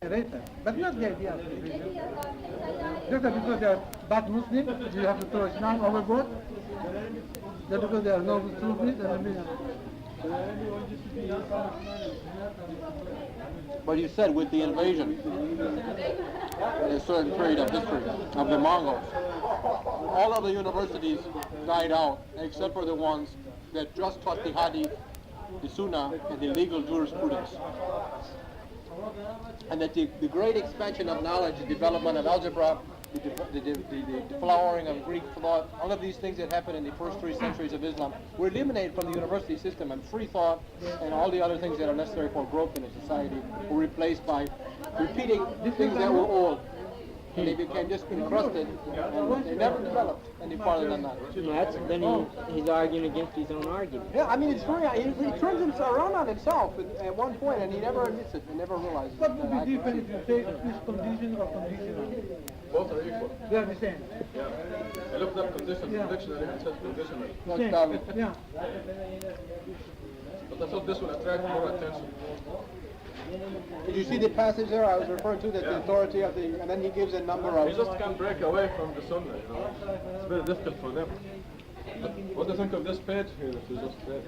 Later, but not the idea of division. Just that because they are bad Muslims, you have to throw Islam overboard. Just because they are no Sufis, doesn't mean. But you said with the invasion in a certain period of history of the Mongols, all of the universities died out except for the ones that just taught the Hadith, the Sunnah, and the legal jurisprudence. And that the great expansion of knowledge, the development of algebra, the flowering of Greek thought, all of these things that happened in the first 3 centuries of Islam were eliminated from the university system, and free thought and all the other things that are necessary for growth in a society were replaced by repeating things that were old. And they became just encrusted, and they never developed any farther than that. He's arguing against his own argument. Yeah, I mean, it's very, he turns himself around on himself at one point, and he never admits it, and never realizes it. What would be different if you say this condition or conditional? Both are equal. They are the same. Yeah. I looked up condition, Yeah. dictionary, and it says conditional. Same. Yeah. But I thought this would attract more attention. Did you see the passage there I was referring to, that the authority of the, and then he gives a number of... You just can't break away from the sunnah, you know. It's very difficult for them. But what do you think of this page here that you just read?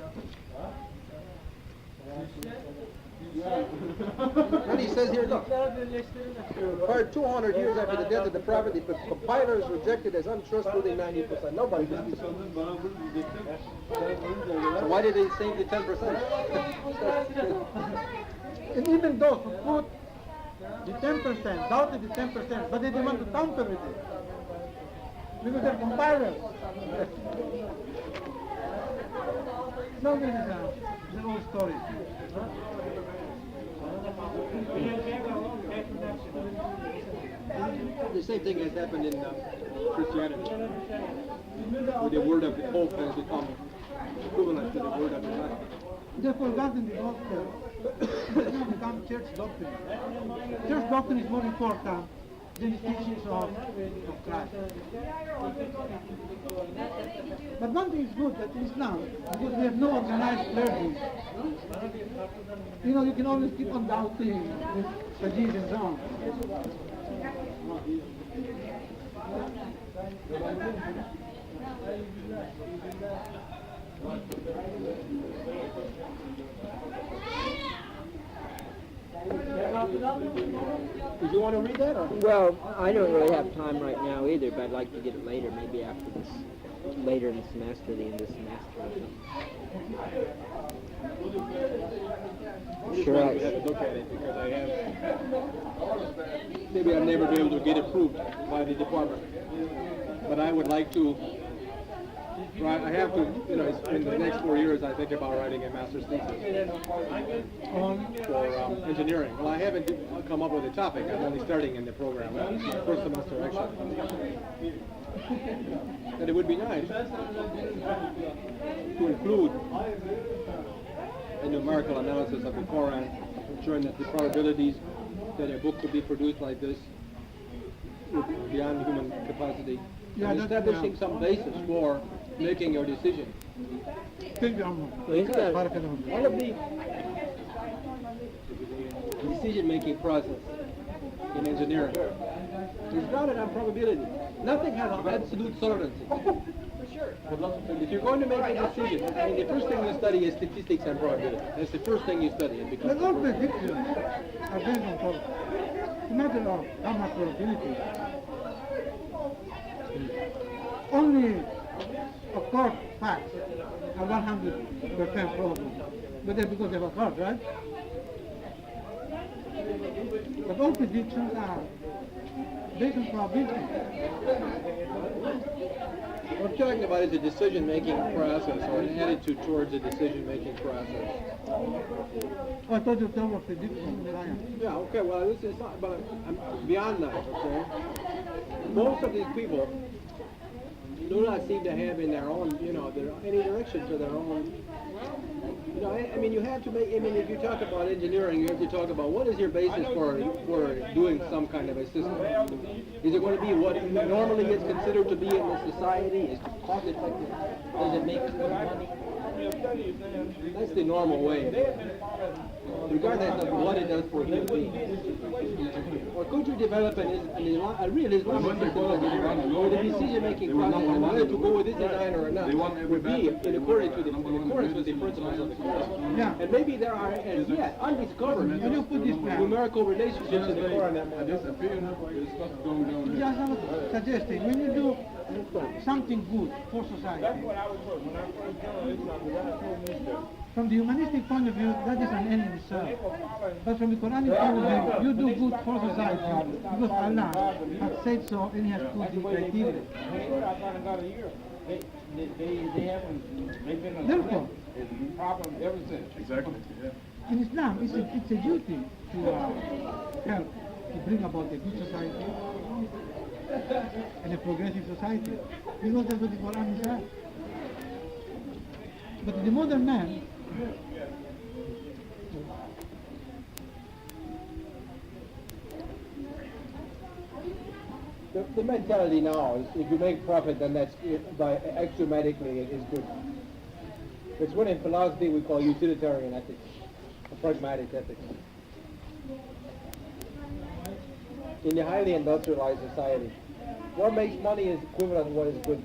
What he says here, look, for 200 years after the death of the Prophet, the compiler is rejected as untrustworthy 90%. Nobody believes it. So why did they save the 10%? And even those who put the 10%, doubted the 10%, but they didn't want to tamper with it. Because they're compilers. No, this is an old story. The same thing has happened in Christianity, where the word of the Pope has become equivalent to the word of the God. They've forgotten the gospel. It's now become church doctrine. Church doctrine is more important than the teachings of Christ. But one thing is good that in Islam, because we have no organized clergy. You know, you can always keep on doubting the Hadith and so on. Did you want to read that? Or? Well, I don't really have time right now either, but I'd like to get it later, maybe after this, later in the semester, the end of the semester. Sure. I have to look at it because I have, maybe I'll never be able to get approved by the department. But I would like to, I have to, you know, in the next 4 years I think about writing a master's thesis for engineering. Well, I haven't come up with a topic. I'm only starting in the program. First semester actually. And it would be nice to include a numerical analysis of the Quran, showing that the probabilities that a book could be produced like this would be beyond human capacity, and establishing some basis for making your decision. All of the decision-making process in engineering is grounded on probability. Nothing has absolute certainty. If you're going to make a decision, I mean, the first thing you study is statistics and probability. That's the first thing you study. But all predictions are based on probability. It's a matter of how much probability. Only, of course, facts are 100% probable. But that's because they were hard, right? But all predictions are based on probability. What I'm talking about is a decision-making process, or an attitude towards a decision-making process. Oh, I thought you were talking about predictions. Yeah, okay, well, this is not, but I'm beyond that, okay? Most of these people do not seem to have in their own, you know, any direction to their own. You know, I mean, you have to make, I mean, if you talk about engineering, you have to talk about what is your basis for doing some kind of a system. Is it going to be what normally is considered to be in the society? Is it cost effective? Does it make good money? That's the normal way. Regardless of what it does for human beings. Or could you develop a real Islamic system where the decision-making process on whether to go with this design or not would be in accordance with the principles of the Quran? Yeah. And maybe there are as yet undiscovered When you put this plan, numerical relationships in the Quran that This appeal is not going down here. just I was suggesting, when you do something good for society, from the humanistic point of view, that is an end in itself. But from the Quranic point of view, you do good for society because Allah has said so and He has put the criteria. Therefore, Exactly, yeah. in Islam, it's a duty to help to bring about a good society and a progressive society. Because that's what the Quran says. But the modern man, the mentality now is if you make profit, then that's by axiomatically it is good. It's what in philosophy we call utilitarian ethics, or pragmatic ethics. In the highly industrialized society, what makes money is equivalent to what is good.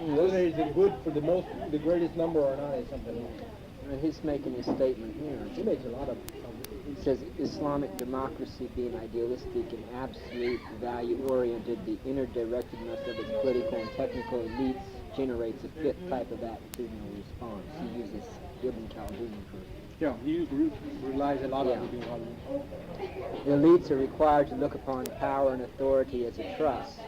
Whether it's good for the greatest number or not is something else. He's making a statement here. He makes a lot of. He says Islamic democracy being idealistic and absolute value-oriented, the inner directedness of its political and technical elites generates a fit type of attitudinal response. He uses Ibn Khaldun for. Yeah, he relies a lot Yeah. on Ibn Khaldun. The elites are required to look upon power and authority as a trust.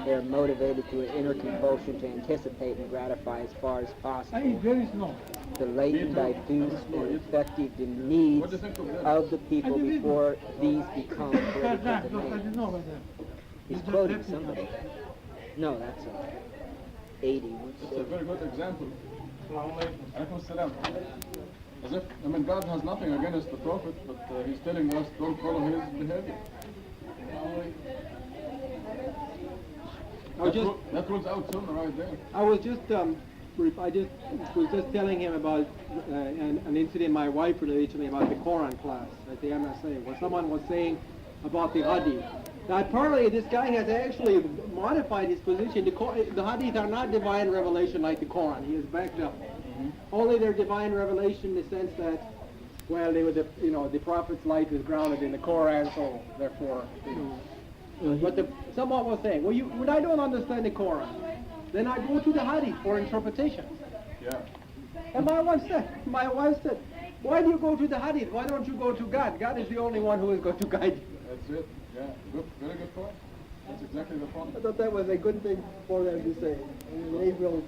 They are motivated to an inner compulsion to anticipate and gratify as far as I possible is very slow. the latent, diffuse, and effective needs of the people before these become political Look, I demands. didn't know about that. He's It's quoting just somebody. No, that's 80. It's a very good example. Alaikum salam. As if, I mean, God has nothing against the Prophet, but he's telling us don't follow his behavior. That rules out Sunnah right there. I was just telling him about an incident my wife related to me about the Quran class at the MSA, where someone was saying about the Hadith. Now apparently this guy has actually modified his position. The Hadith are not divine revelation like the Quran. He has backed up. Only they're divine revelation in the sense that, well, they were the Prophet's life is grounded in the Quran, so therefore. But someone was saying, well, when I don't understand the Quran, then I go to the Hadith for interpretation. Yeah. And my wife said, why do you go to the Hadith? Why don't you go to God? God is the only one who is going to guide you. That's it. Yeah. Good. Very good point. That's exactly the point. I thought that was a good thing for them to say. I mean, they will,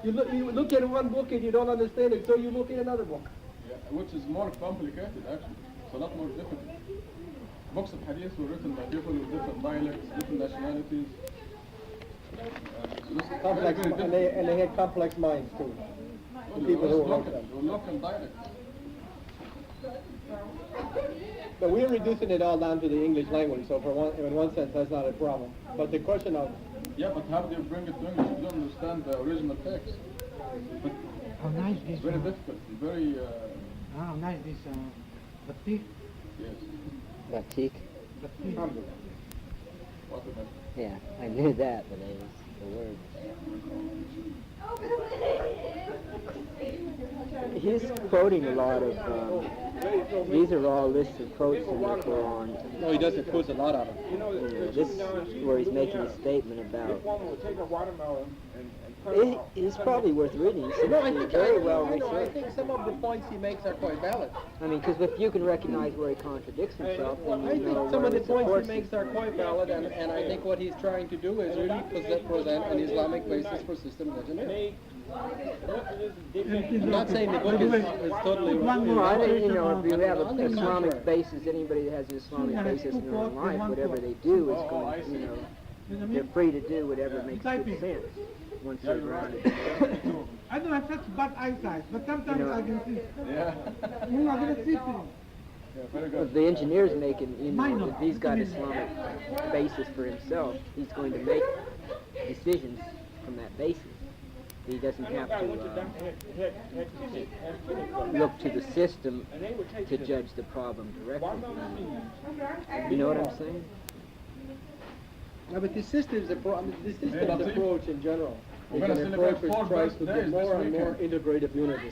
you look at one book and you don't understand it, so you look at another book. Yeah. Which is more complicated, actually. It's a lot more difficult. Books of hadith were written by people with different dialects, different nationalities. Complex, and they had complex minds too. People who wrote them. Local dialects. But we're reducing it all down to the English language, so in one sense that's not a problem. But the question of... Yeah, but how do you bring it to English? You don't understand the original text. But How nice this it's very difficult. Very... How nice this batik. Yes. Batik. Batik. What about? Yeah, I knew that, but it was the word. He's quoting a lot of, these are all lists of quotes in the Quran. No, he doesn't quote a lot of them. This is where he's making a statement about. It's probably worth reading. No, I think very well I researched. think some of the points he makes are quite valid. I mean, because if you can recognize where he contradicts himself, then I you think know some of the where points supports he makes are quite valid, and I think what he's trying to do is really present an Islamic basis for systems engineering. I'm not saying the book is totally One more. Well, I think, observation if you have on- an Islamic basis, anybody that has an Islamic basis in their own life, whatever they do is going, they're free to do whatever makes good sense once they're grounded. I don't have such bad eyesight, but sometimes I can see. Yeah. I can see things. Yeah, very If good. the engineer's making, Minor. if he's got Islamic basis for himself, he's going to make decisions from that basis. He doesn't have to look to the system to judge the problem directly. You know what I'm saying? No, but the system's approach in general We're is gonna an celebrate approach which 4 tries to birthdays get more this and more weekend. integrative unity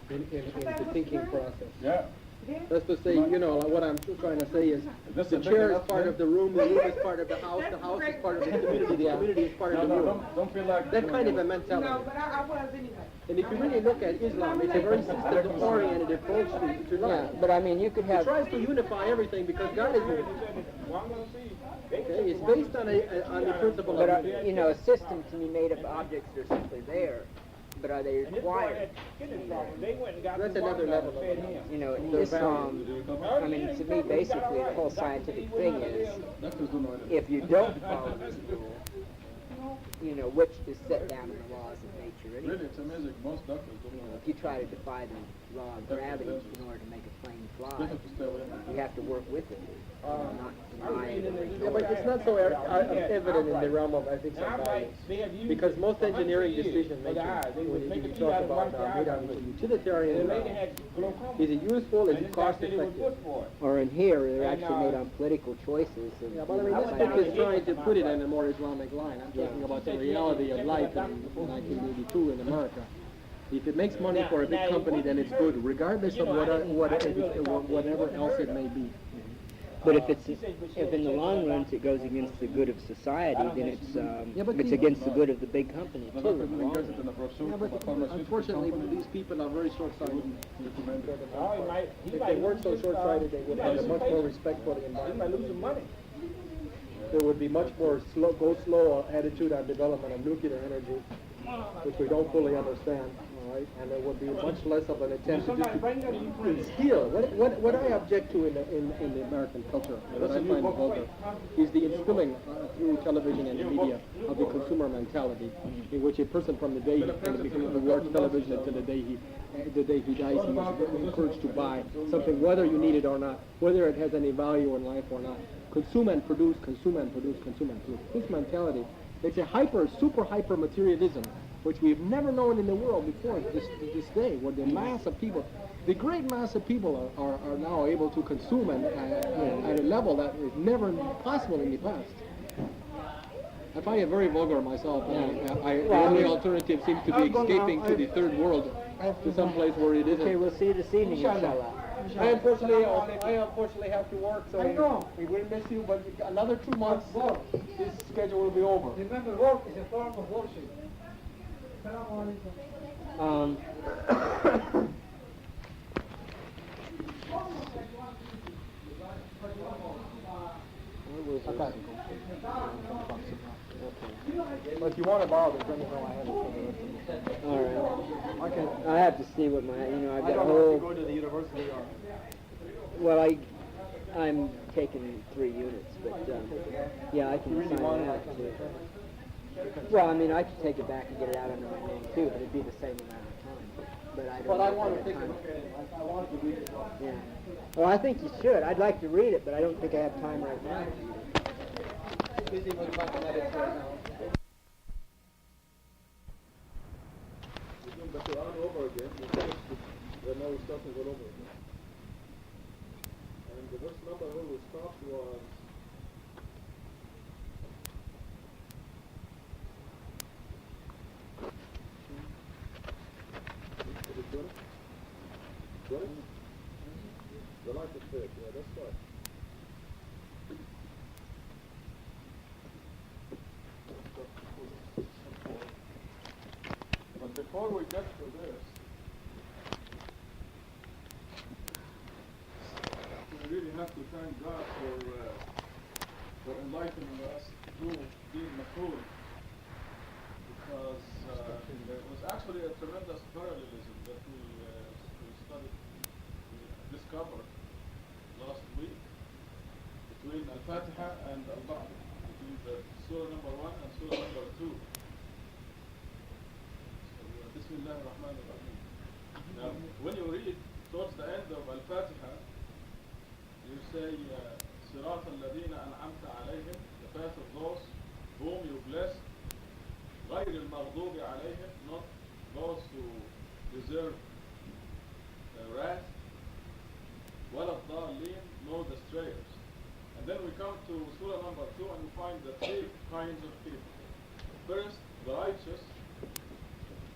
in the thinking process. Yeah. That's to say, you know, what I'm trying to say is This the is chair is enough, part yeah? of the room is part of the house is part of the community is part of the room. Don't feel like That kind of a mentality. No, but I was anyway. And if you really look at Islam, it's a very system-oriented approach to Yeah, life. but I mean, you could It have. tries to unify everything because God is unity. Okay, it's based on the principle But of unity. you know, a system can be made of objects that are simply there, but are they required? That's another level of it. You know, Islam. I mean, to me, basically, the whole scientific thing is, Doctors don't know anything. if you don't follow this rule, you know, which is set down in the laws of nature anyway. Really, it's amazing. Most doctors don't know. If you try to defy the law of gravity in order to make a plane They fly, have to stay away. you have to work with it, not deny it. Yeah, but it's not so evident in the realm of ethics and values. Because most engineering decision making, when you talk about utilitarian, is it useful, is it cost effective? Or in here, they're actually made on political choices. And, Yeah, well, I mean, this book is trying to put it in a more Islamic line. I'm talking about the reality of life in 1982 in America. If it makes money for a big company, then it's good, regardless of whatever else it may be. But if in the long run it goes against the good of society, then it's it's against the good of the big company But too. not in the everyone long gets it run. in a brochure Yeah, from a but pharmaceutical unfortunately, company. these people are very short-sighted. Recommend it. If they weren't so short-sighted, they would have a much more respect for the environment. There would be much more slow attitude on development of nuclear energy, which we don't fully understand, all right? And there would be much less of an attempt to instill. What I object to in the American culture, what I find vulgar, is the instilling through television and the media of the consumer mentality, in which a person from the day he watches television until the day he dies, he is encouraged to buy something, whether you need it or not, whether it has any value in life or not. Consume and produce, consume and produce, consume and produce. This mentality, it's a super hyper materialism, which we've never known in the world before this day, where the mass of people, the great mass of people are now able to consume at a level that was never possible in the past. I find it very vulgar myself. The only alternative seems to be escaping to the third world, to some place where it isn't. Okay, we'll see you this evening, inshallah. I unfortunately have to work, so we will miss you, but another 2 months, this schedule will be over. Remember, work is a form of worship. Assalamu alaikum. But if you want to borrow this, let me know. I have it for the rest of the All right. I have to see what my, I've got a I don't whole. have to go to the university or... Well, I'm taking 3 units, but yeah, I can really sign want that it? too. Well, I mean, I could take it back and get it out under my name too, but it'd be the same amount of time. But I don't. But know I if want to have take a time. look at it. I want to read it. Yeah. Well, I think you should. I'd like to read it, but I don't think I have time right now. Busy with mathematics right now. But you're on over again. You finished it. Now we're starting all over again. And the first number where we stopped was... Is it 20? 20? The light is big, yeah, that's right. But before we get to this, we really have to thank God for enlightening us through being Makul, because there was actually a tremendous parallelism that we studied, we discovered last week between Al-Fatiha and Al-Baqarah, between the Surah number 1 and Surah number 2. Bismillah ar-Rahman ar-Rahim. Now, when you read towards the end of Al-Fatiha, you say, Sirat al-Ladina an'amta alayhim, the path of those whom you blessed غير المغضوب عليهم, not those who deserve wrath, ولا الضالين, nor the strayers. And then we come to Surah number 2 and we find the three kinds of people. First, the righteous,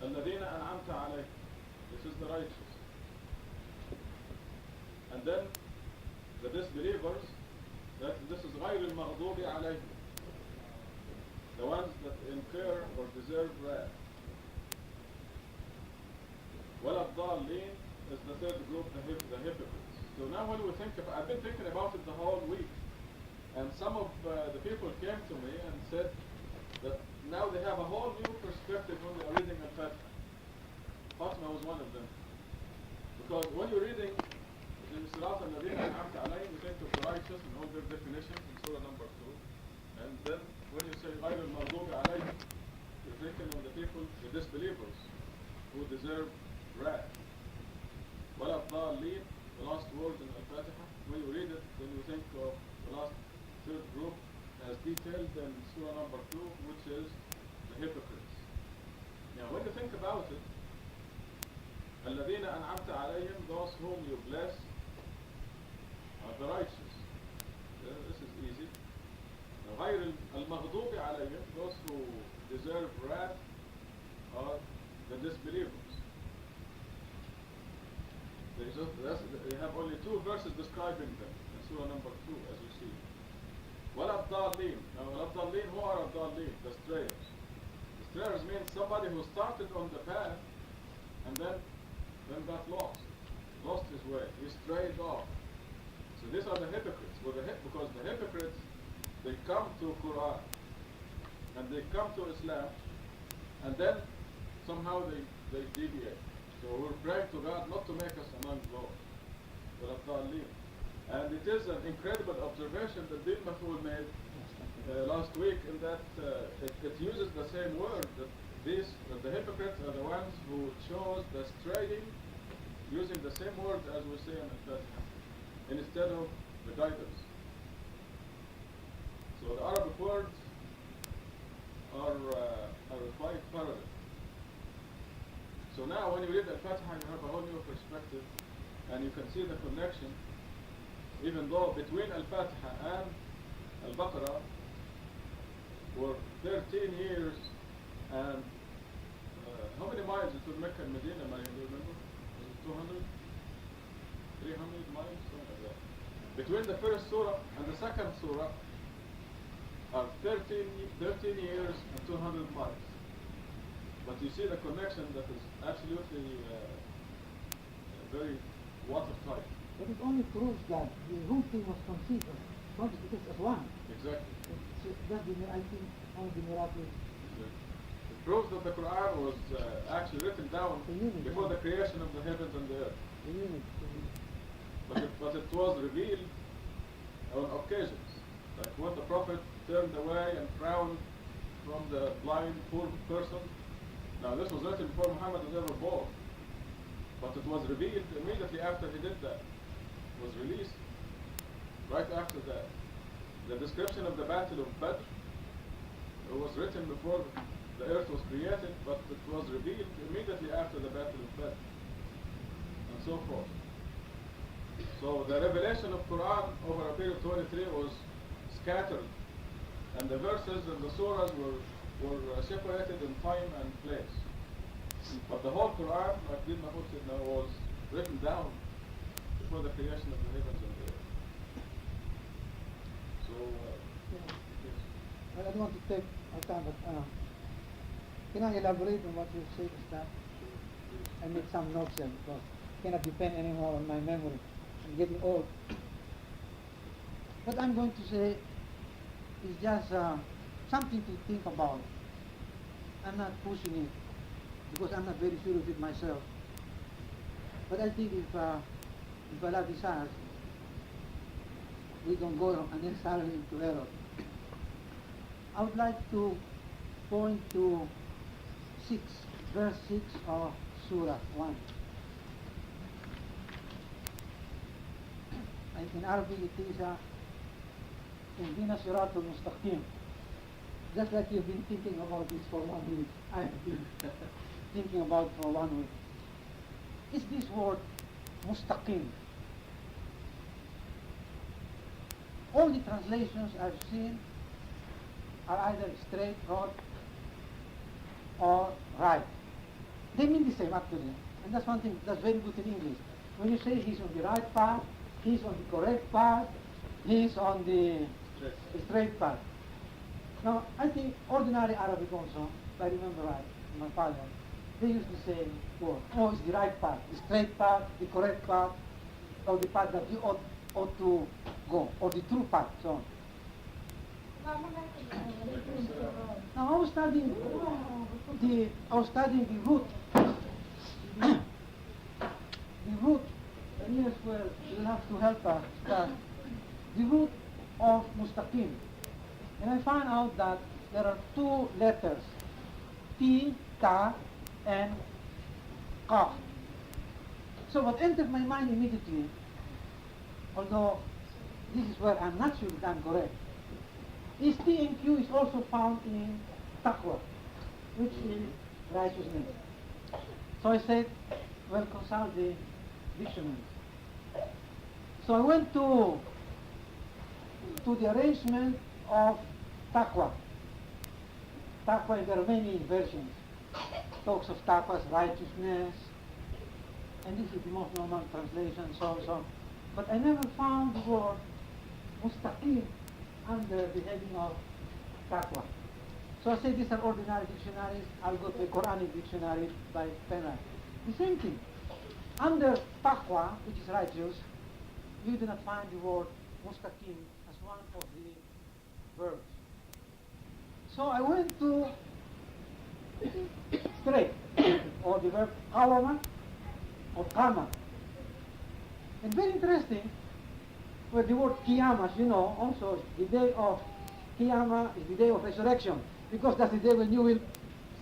الذين أنعمت عليهم. This is the righteous. And then the disbelievers, that this is غير المغضوب عليهم, the ones that incur or deserve wrath. ولا الضالين is the third group, the hypocrites. So now when we think I've been thinking about it the whole week, and some of the people came to me and said that now they have a whole new perspective when they are reading Al-Fatiha. Fatima was one of them. Because when you're reading the Sirat al-Ladin al-Amta alayhim, you think of the righteous and all their definitions in Surah number 2. And then when you say غير المغضوب عليهم, you're thinking of the people, the disbelievers, who deserve wrath. ولا الضالين, the last word in Al-Fatiha. When you read it, then you think of the last third group as detailed in Surah number 2, which is the hypocrites. Now when you think about it, الذين أنعمت عليهم, those whom you bless, are the righteous. This is easy. Now, غير المغضوب عليهم, those who deserve wrath, are the disbelievers. You have only two verses describing them in Surah number 2, as you see. ولا الضالين. Now, ولا الضالين, who are الضالين? The strayers. The strayers means somebody who started on the path and then got lost his way. He strayed off. So these are the hypocrites. Because the hypocrites, they come to Quran and they come to Islam, and then somehow they deviate. So we're praying to God not to make us among those. And it is an incredible observation that Bin Maful made last week, in that it uses the same word, that the hypocrites are the ones who chose the straying, using the same word as we say in Al-Fatiha, instead of the guidance. So the Arabic words are quite parallel. So now when you read Al-Fatiha, you have a whole new perspective, and you can see the connection, even though between Al-Fatiha and Al-Baqarah were 13 years and how many miles between Mecca and Medina, do you remember? Was it 200? 300 miles? Something like that. Between the first surah and the second surah are 13 years and 200 miles. But you see the connection that is absolutely very watertight. But it only proves that the whole thing was conceived of consciousness as one. Exactly. That's I think one of the miracles. It proves that the Quran was actually written down before the creation of the heavens and the earth. But it was revealed on occasions. Like when the Prophet turned away and frowned from the blind, poor person. Now this was written before Muhammad was ever born. But it was revealed immediately after he did that. It was released right after that. The description of the Battle of Badr, it was written before the earth was created, but it was revealed immediately after the Battle of Badr, and so forth. So the revelation of Quran over a period of 23 was scattered, and the verses and the surahs were separated in time and place. But the whole Quran, like Bin Mahmoud said now, was written down before the creation of the heavens and the earth. So, yes. I don't want to take our time, but can I elaborate on what you said, that I made some notes here because I cannot depend anymore on my memory. I'm getting old. What I'm going to say is just something to think about. I'm not pushing it because I'm not very sure of it myself. But I think if Allah desires, we don't go unnecessarily into error. I would like to point to verse 6 of Surah 1. In Arabic it is اهدنا الصراط المستقيم. just like you've been thinking about this for 1 week, I've been thinking about for 1 week. Is this word mustaqim? All the translations I've seen are either straight road or right. They mean the same actually. And that's one thing that's very good in English. When you say he's on the right path, he's on the correct path, he's on the straight path. Now, I think ordinary Arabic also, if I remember right, my father, they use the same word. Oh, it's the right path, the straight path, the correct path, or the path that you ought to go, or the true path, so on. Now, I was studying the root. The root, and yes, well, you'll have to help us start. The root of mustaqim. And I found out that there are two letters, T, Ta, and Qaf. So what entered my mind immediately, although this is where I'm not sure that I'm correct, is T and Q is also found in taqwa, which is righteousness. So I said, well, consult the dictionary. So I went to the arrangement of taqwa. Taqwa, there are many versions. Talks of taqwa as righteousness, and this is the most normal translation, so on, so on. But I never found the word mustaqim under the heading of taqwa. So I said these are ordinary dictionaries. I'll go to a Quranic dictionary by Penrith. The same thing. Under taqwa, which is righteous, you do not find the word mustaqim as one of the verbs. So I went to straight, or the verb qawama, or qama. And very interesting, where the word qiyamah, as you know, also the day of qiyamah is the day of resurrection, because that's the day when you will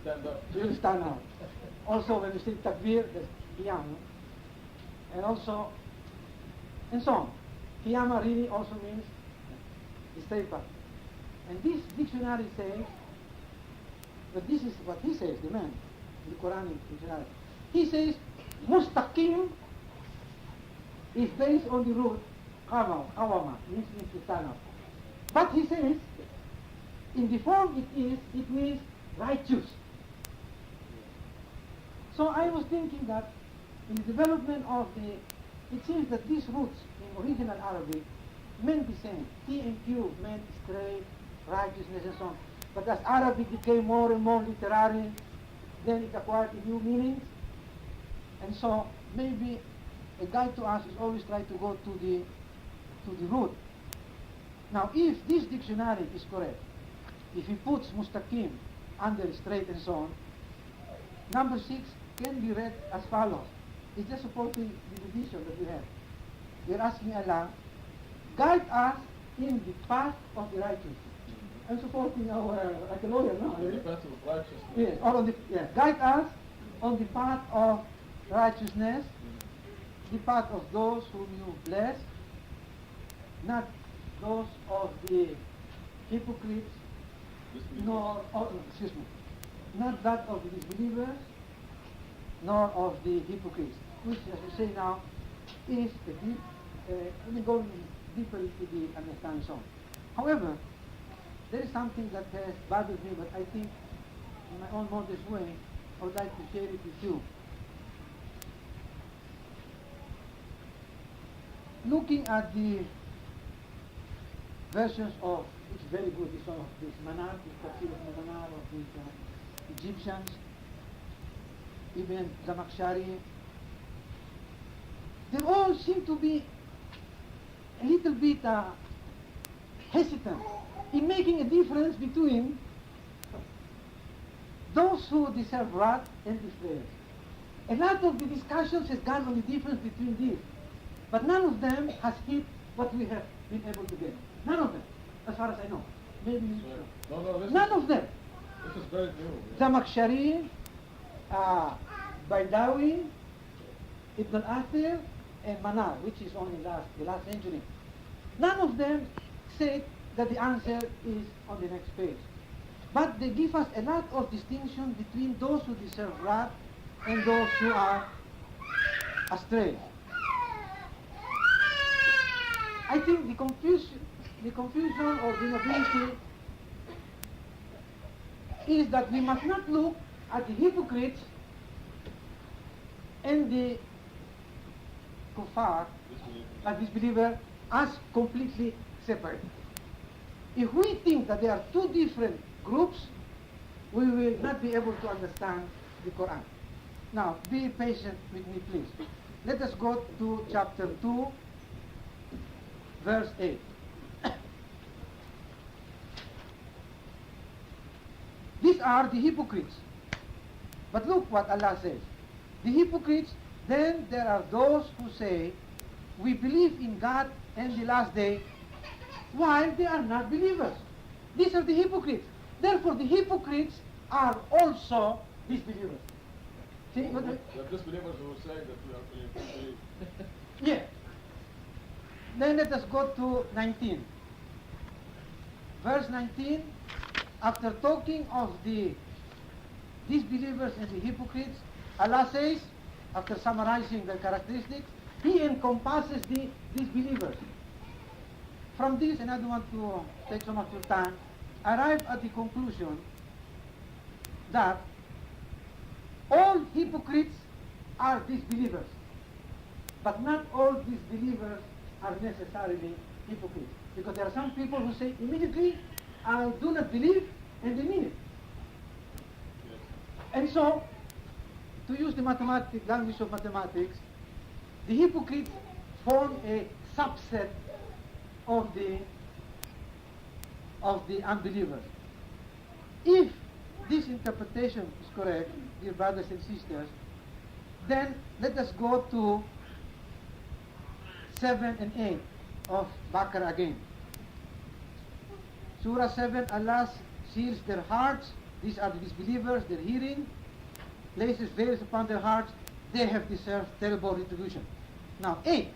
Stand up. you will stand up. Also when you say takbir, that's qiyamah. And also, and so on. Qiyamah really also means the straight path. And this dictionary says, but this is what he says, the man, the Quranic dictionary. He mustaqim is based on the root qawama, means to stand up. But he says, in the form it means righteous. So I was thinking that in the development of it seems that these roots in original Arabic meant the same. T and Q meant straight, righteousness and so on. But as Arabic became more and more literary, then it acquired new meanings. And so maybe a guide to us is always try to go to the root. Now if this dictionary is correct, if he puts mustaqim under straight and so on, number 6 can be read as follows. It's just supporting the division that we have. We're asking Allah, guide us in the path of the righteous. I'm supporting our, like a lawyer now. The path of righteousness. Yes, or on the, yes, guide us on the path of righteousness, the path of those whom you bless, not those of the hypocrites, nor, not that of the disbelievers, nor of the hypocrites, which, as we say now, is a deep, let me go deeper into the understanding song. However, there is something that has bothered me, but I think in my own modest way, I would like to share it with you. Looking at the versions of, it's very good, this one of this Manar, this Tafsir of Manar of the Egyptians, even Zamakhshari, they all seem to be a little bit hesitant in making a difference between those who deserve wrath and despair. A lot of the discussions has gone on the difference between these, but none of them has hit what we have been able to get. None of them, as far as I know. Maybe none of them. This is very new. Zamakhshari, Baidawi, Ibn al-Athir, and Manar, which is only the last century. None of them said that the answer is on the next page. But they give us a lot of distinction between those who deserve wrath and those who are astray. I think the confusion or the inability is that we must not look at the hypocrites and the kuffar, a disbeliever, as completely separate. If we think that there are two different groups, we will not be able to understand the Quran. Now, be patient with me, please. Let us go to chapter 2, verse 8. These are the hypocrites. But look what Allah says. The hypocrites, then there are those who say, we believe in God and the last day, while they are not believers. These are the hypocrites. Therefore, the hypocrites are also disbelievers. See, what The disbelievers who say that we are believers. yeah. Then let us go to 19. Verse 19, after talking of the disbelievers and the hypocrites, Allah says, after summarizing their characteristics, He encompasses the disbelievers. From this, and I don't want to take so much of your time, arrive at the conclusion that all hypocrites are disbelievers, but not all disbelievers are necessarily hypocrites. Because there are some people who say immediately, I do not believe, and they mean it. Yes. And so, to use the language of mathematics, the hypocrites form a subset of the unbelievers. If this interpretation is correct, dear brothers and sisters, then let us go to 7 and 8 of Baqarah again. Surah 7, Allah seals their hearts. These are the disbelievers, their hearing, places veils upon their hearts. They have deserved terrible retribution. Now 8.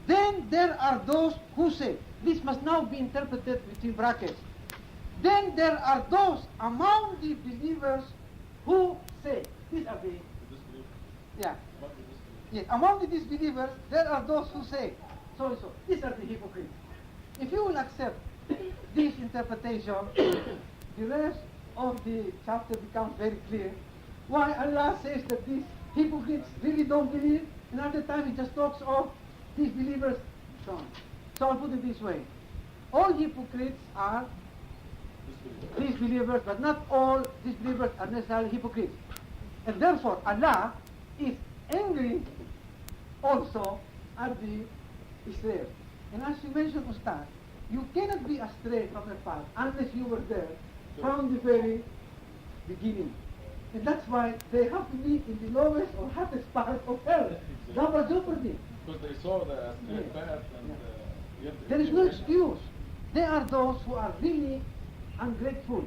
Then there are those who say, this must now be interpreted between brackets. Then there are those among the believers who say, these are the, Disbelievers. yeah, Not the disbelievers. yes, among the disbelievers, there are those who say, so and so. These are the hypocrites. If you will accept this interpretation, the rest of the chapter becomes very clear. Why Allah says that these hypocrites really don't believe, and at the time He just talks of disbelievers, so on. So I'll put it this way. All hypocrites are Disbelievers. disbelievers, but not all disbelievers are necessarily hypocrites. And therefore Allah is angry also at the Israel. And as you mentioned, Ustad, you cannot be astray from the path unless you were there from the very beginning. And that's why they have to be in the lowest or hottest part of hell. Double jeopardy. Because they saw the straight Yeah. path and Yeah. yet There is no excuse. They are those who are really ungrateful.